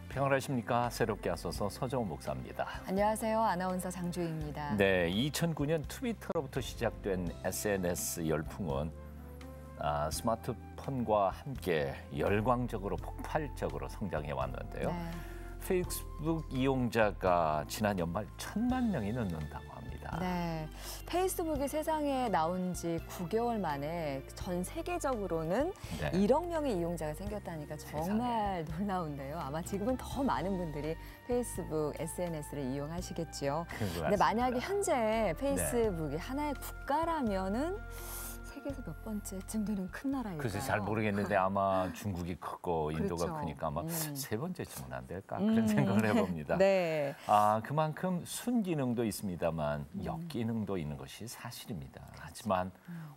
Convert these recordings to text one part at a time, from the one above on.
평안하십니까? 새롭게 하소서 서정훈 목사입니다. 안녕하세요. 아나운서 장주희입니다. 네, 2009년 트위터로부터 시작된 SNS 열풍은 스마트폰과 함께 열광적으로 폭발적으로 성장해 왔는데요. 네. 페이스북 이용자가 지난 연말 1,000만 명이 넘는다고 합니다. 네, 페이스북이 세상에 나온 지 9개월 만에 전 세계적으로는 네. 1억 명의 이용자가 생겼다니까 정말 놀라운데요. 아마 지금은 더 많은 분들이 페이스북, SNS를 이용하시겠지요. 근데 만약에 현재 페이스북이 하나의 국가라면은 세계에서 몇 번째쯤 되는 큰 나라일까요? 글쎄 잘 모르겠는데 아마 중국이 크고 인도가 그렇죠. 크니까 아마 세 번째쯤은 안 될까 그런 생각을 해봅니다. 네. 그만큼 순기능도 있습니다만 역기능도 있는 것이 사실입니다. 하지만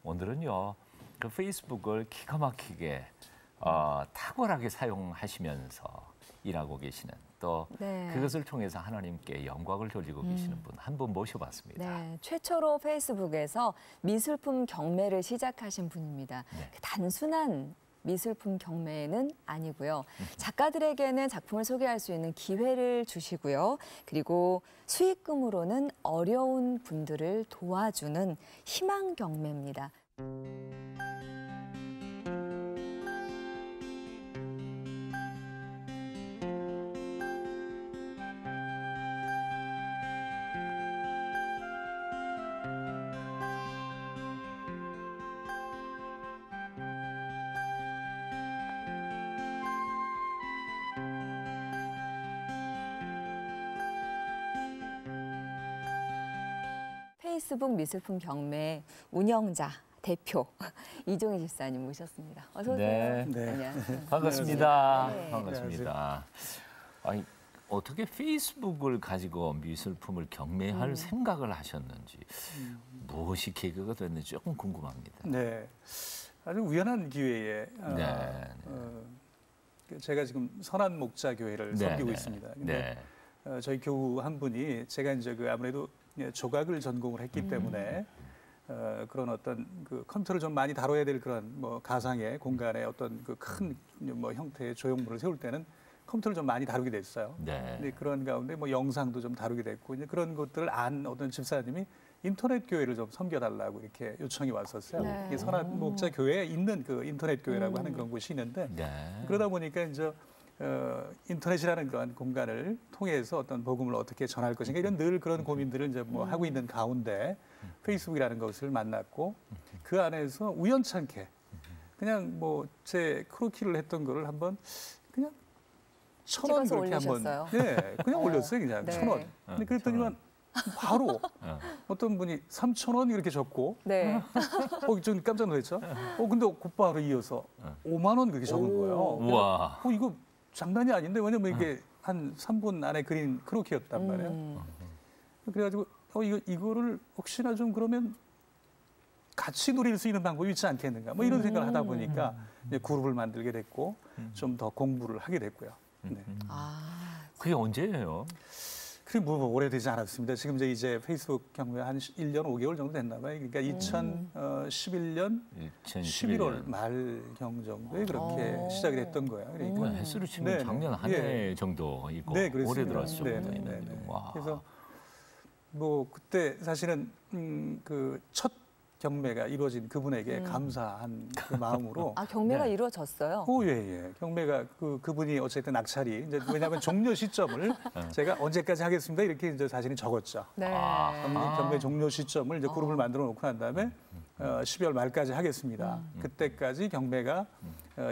오늘은요, 그 페이스북을 기가 막히게 탁월하게 사용하시면서 일하고 계시는 또 네. 그것을 통해서 하나님께 영광을 돌리고 계시는 분 한 분 모셔봤습니다. 네, 최초로 페이스북에서 미술품 경매를 시작하신 분입니다. 네. 단순한 미술품 경매는 아니고요. 작가들에게는 작품을 소개할 수 있는 기회를 주시고요. 그리고 수익금으로는 어려운 분들을 도와주는 희망 경매입니다. 페이스북 미술품 경매 운영자 대표 이종희 집사님 모셨습니다. 어서 오세요. 네. 네. 안녕하세요. 반갑습니다. 네. 반갑습니다. 아니, 어떻게 페이스북을 가지고 미술품을 경매할 생각을 하셨는지, 무엇이 계기가 됐는지 조금 궁금합니다. 네, 아주 우연한 기회에 제가 지금 선한 목자 교회를 섬기고 있습니다. 근데 저희 교우 한 분이 제가 이제 아무래도 조각을 전공을 했기 때문에 그런 어떤 그 컴퓨터를 좀 많이 다뤄야 될 그런 뭐 가상의 공간에 어떤 그 큰 뭐 형태의 조형물을 세울 때는 컴퓨터를 좀 많이 다루게 됐어요. 근데 그런 가운데 뭐 영상도 좀 다루게 됐고 이제 그런 것들을 안 어떤 집사님이 인터넷 교회를 좀 섬겨달라고 이렇게 요청이 왔었어요. 네. 이게 선한 목자 교회에 있는 그 인터넷 교회라고 하는 그런 곳이 있는데 그러다 보니까 이제 인터넷이라는 그런 공간을 통해서 어떤 복음을 어떻게 전할 것인가 이런 늘 그런 고민들을 이제 뭐 하고 있는 가운데 페이스북이라는 것을 만났고 그 안에서 우연찮게 그냥 뭐 제 크로키를 했던 거를 한번 그냥 1,000원 그렇게 한번 그냥 올렸어요. 그냥 1,000원. 근데 그랬더니만 바로 어떤 분이 3,000원 이렇게 적고 좀 깜짝 놀랐죠. 근데 곧바로 이어서 5만 원 그렇게 적은 거예요. 우와. 이거 장난이 아닌데 왜냐면 이게 한 3분 안에 그린 크로키였단 말이에요. 그래가지고 이거를 혹시나 좀 그러면 같이 누릴 수 있는 방법이 있지 않겠는가 뭐 이런 생각을 하다 보니까 이제 그룹을 만들게 됐고 좀 더 공부를 하게 됐고요. 네. 그게 언제예요? 그게 뭐 오래되지 않았습니다. 지금 이제 페이스북 경매 한 1년 5개월 정도 됐나 봐요. 그러니까 2011년 11월 말경 정도에 그렇게 시작이 됐던 거예요. 그러니까 횟수로 치면 작년 한 해 정도 있고 올해 들어왔죠. 그래서 뭐 그때 사실은 그 첫 경매가 이루어진 그분에게 감사한 그 마음으로 경매가 이루어졌어요? 예. 경매가 그분이 어쨌든 낙찰이 이제 왜냐하면 종료 시점을 제가 언제까지 하겠습니다 이렇게 이제 사진이 적었죠. 경매 종료 시점을 이제 그룹을 만들어 놓고 난 다음에 12월 말까지 하겠습니다. 그때까지 경매가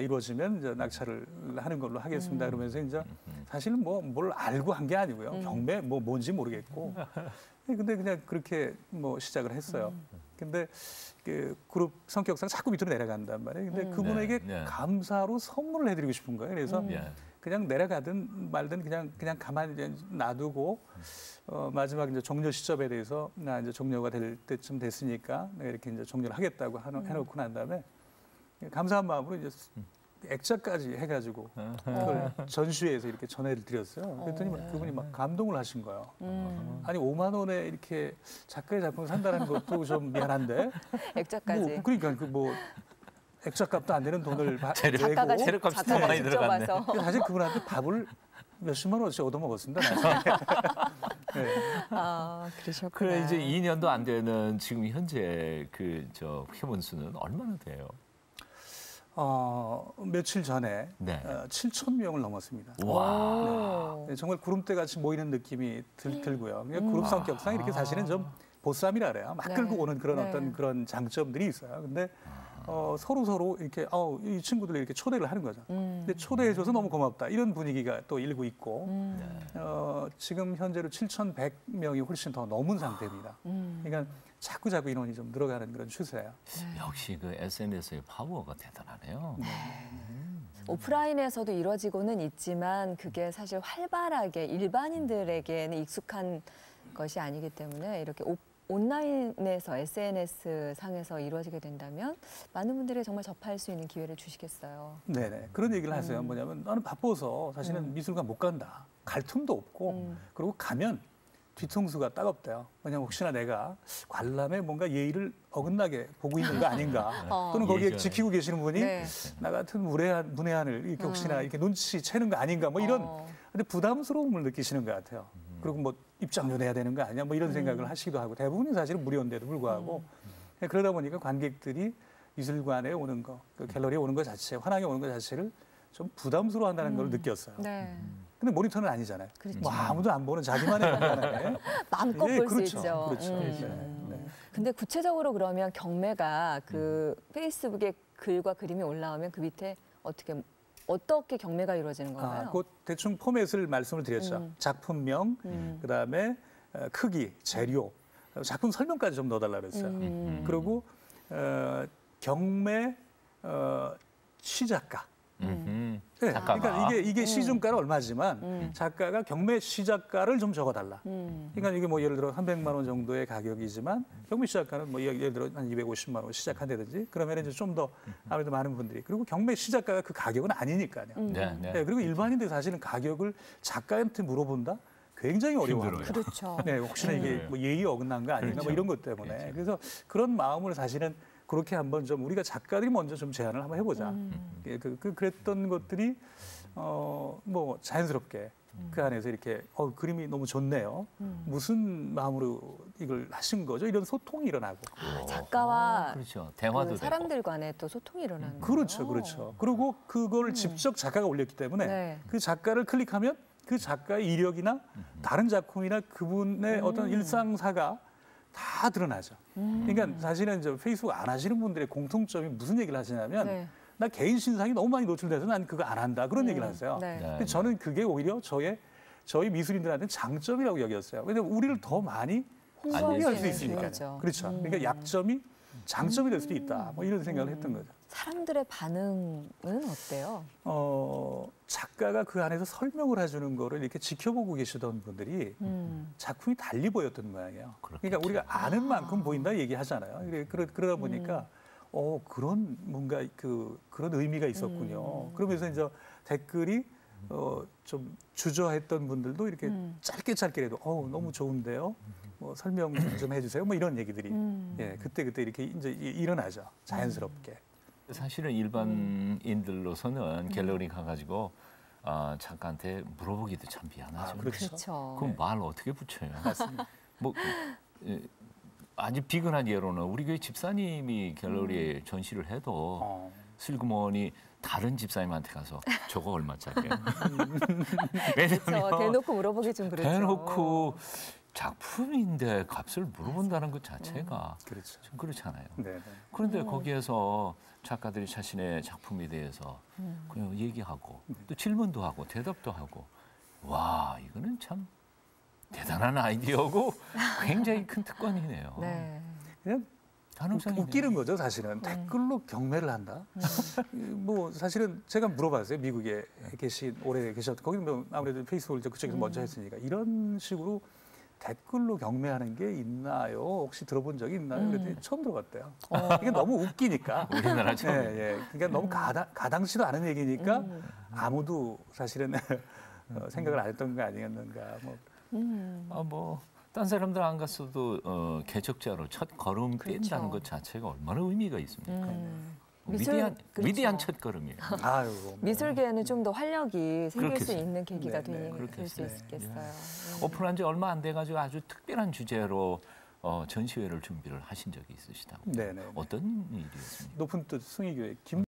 이루어지면 이제 낙찰을 하는 걸로 하겠습니다. 그러면서 이제 사실은 뭐 뭘 알고 한 게 아니고요. 경매 뭐 뭔지 모르겠고. 근데 그냥 그렇게 뭐 시작을 했어요. 근데 그 그룹 성격상 자꾸 밑으로 내려간단 말이에요. 근데 그분에게 감사로 선물을 해드리고 싶은 거예요. 그래서 그냥 내려가든 말든 그냥 가만히 놔두고 마지막 이제 종료 시점에 대해서 나 이제 종료가 될 때쯤 됐으니까 내가 이렇게 이제 종료를 하겠다고 해놓고 난 다음에 감사한 마음으로 이제 액자까지 해가지고 그걸 전시회에서 이렇게 전해를 드렸어요. 그랬더니 그분이 막 감동을 하신 거예요. 아니 5만 원에 이렇게 작가의 작품을 산다는 것도 좀 미안한데 액자까지. 그러니까 뭐 액자값도 안 되는 돈을 작가가 재료값이 더 많이 들어갔네. 사실 그분한테 밥을 몇십만 원씩 얻어먹었습니다. 나중에. 네. 아, 그러셨구나. 그래 이제 2년도 안 되는 지금 현재 그 회원 수는 얼마나 돼요? 며칠 전에 네. 7천 명을 넘었습니다. 와. 네, 정말 구름대 같이 모이는 느낌이 들고요. 그룹 성격상 이렇게 사실은 좀 보쌈이라 그래요. 막 끌고 오는 그런 어떤 그런 장점들이 있어요. 근데 서로 이렇게 이 친구들 이렇게 초대를 하는 거죠. 근데 초대해줘서 너무 고맙다 이런 분위기가 또 일고 있고 지금 현재로 7,100명이 훨씬 더 넘은 상태입니다. 그러니까 자꾸 인원이 좀 늘어가는 그런 추세예요. 역시 그 SNS의 파워가 대단하네요. 오프라인에서도 이루어지고는 있지만 그게 사실 활발하게 일반인들에게는 익숙한 것이 아니기 때문에 이렇게 온라인에서 SNS 상에서 이루어지게 된다면 많은 분들이 정말 접할 수 있는 기회를 주시겠어요. 네네. 그런 얘기를 하세요. 뭐냐면 나는 바빠서 사실은 미술관 못 간다. 갈 틈도 없고 그리고 가면 뒤통수가 따갑대요. 왜냐면 혹시나 내가 관람에 뭔가 예의를 어긋나게 보고 있는 거 아닌가. 또는 거기에 예전에. 지키고 계시는 분이 나 같은 문외한을 이렇게 혹시나 이렇게 눈치채는 거 아닌가. 뭐 이런 근데 부담스러움을 느끼시는 것 같아요. 그리고 뭐 입장료 내야 되는 거 아니야? 뭐 이런 생각을 하시기도 하고 대부분이 사실은 무료인데도 불구하고 그러다 보니까 관객들이 미술관에 오는 거, 그 갤러리에 오는 것 자체, 화랑에 오는 것 자체를 좀 부담스러워한다는 걸 느꼈어요. 네. 근데 모니터는 아니잖아요. 그렇죠. 뭐 아무도 안 보는 자기만의 공간에 마음껏 볼 수 그렇죠. 있죠. 그렇죠. 네. 근데 구체적으로 그러면 경매가 그 페이스북에 글과 그림이 올라오면 그 밑에 어떻게 경매가 이루어지는 건가요? 그 대충 포맷을 말씀을 드렸죠. 작품명, 그다음에 크기, 재료, 작품 설명까지 좀 넣어달라 그랬어요. 그리고 경매 시작가. 네, 그러니까 이게 시중가는 얼마지만 작가가 경매 시작가를 좀 적어달라. 그러니까 이게 뭐 예를 들어 300만 원 정도의 가격이지만 경매 시작가는 뭐 예를 들어 한 250만 원 시작한다든지 그러면 이제 좀 더 아무래도 많은 분들이 그리고 경매 시작가가 그 가격은 아니니까요. 네, 그리고 일반인들 사실은 가격을 작가한테 물어본다. 굉장히 어려워합니다. 그렇죠. 네, 혹시나 이게 뭐 예의 어긋난 거 아닌가 뭐 이런 것 때문에 그래서 그런 마음을 사실은 그렇게 한번 좀 우리가 작가들이 먼저 좀 제안을 한번 해보자. 그랬던 것들이 뭐 자연스럽게 그 안에서 이렇게 그림이 너무 좋네요. 무슨 마음으로 이걸 하신 거죠? 이런 소통이 일어나고. 작가와 그렇죠. 대화도 사람들 간에 또 소통이 일어나는 거예요. 그렇죠. 그리고 그걸 직접 작가가 올렸기 때문에 그 작가를 클릭하면 그 작가의 이력이나 다른 작품이나 그분의 어떤 일상사가 다 드러나죠. 그러니까 사실은 이제 페이스북 안 하시는 분들의 공통점이 무슨 얘기를 하시냐면 나 개인 신상이 너무 많이 노출돼서 난 그거 안 한다. 그런 얘기를 하세요. 근데 저는 그게 오히려 저희 미술인들한테는 장점이라고 여겼어요. 왜냐하면 우리를 더 많이 소개할 수 있으니까요. 그렇죠. 그러니까 약점이 장점이 될 수도 있다. 뭐 이런 생각을 했던 거죠. 사람들의 반응은 어때요? 작가가 그 안에서 설명을 해주는 거를 이렇게 지켜보고 계시던 분들이 작품이 달리 보였던 모양이에요. 그러니까 우리가 아는 만큼 보인다 얘기하잖아요. 그러다 보니까 그런 뭔가 그런 의미가 있었군요. 그러면서 이제 댓글이 좀 주저했던 분들도 이렇게 짧게라도 너무 좋은데요. 뭐 설명 좀 해주세요. 뭐 이런 얘기들이 그때 이렇게 이제 일어나죠. 자연스럽게. 사실은 일반인들로서는 갤러리 가가지고 작가한테 물어보기도 참 미안하죠. 그렇죠. 그럼 말 어떻게 붙여요? 맞습니다. 뭐 아주 비근한 예로는 우리 교회 집사님이 갤러리에 전시를 해도 슬그머니 다른 집사님한테 가서 저거 얼마짜리예요? 왜냐면 대놓고 물어보기 좀 그렇죠. 대놓고 작품인데 값을 물어본다는 것 자체가 좀 그렇잖아요. 그런데 거기에서 작가들이 자신의 작품에 대해서 그냥 얘기하고 또 질문도 하고 대답도 하고 와 이거는 참 대단한 아이디어고 굉장히 큰 특권이네요. 그냥 웃기는 거죠 사실은. 댓글로 경매를 한다. 뭐 사실은 제가 물어봤어요. 미국에 오래 계셨던 거기 뭐 아무래도 페이스북을 그쪽에서 먼저 했으니까 이런 식으로 댓글로 경매하는 게 있나요? 혹시 들어본 적이 있나요? 그랬더니 처음 들어봤대요. 이게 너무 웃기니까. 우리나라처럼. 그러니까 너무 가당치도 않은 얘기니까 아무도 사실은 생각을 안 했던 거 아니었는가. 딴 사람들 안 갔어도 개척자로 첫 걸음 뗀다는 것 자체가 얼마나 의미가 있습니까? 위대한 첫걸음이에요. 아유, 미술계에는 좀 더 활력이 생길 수 있는 계기가 될 수 있겠어요. 오픈한 지 얼마 안 돼가지고 아주 특별한 주제로 전시회를 준비를 하신 적이 있으시다고요? 네네. 어떤 일이었습니까? 높은 뜻 승희교회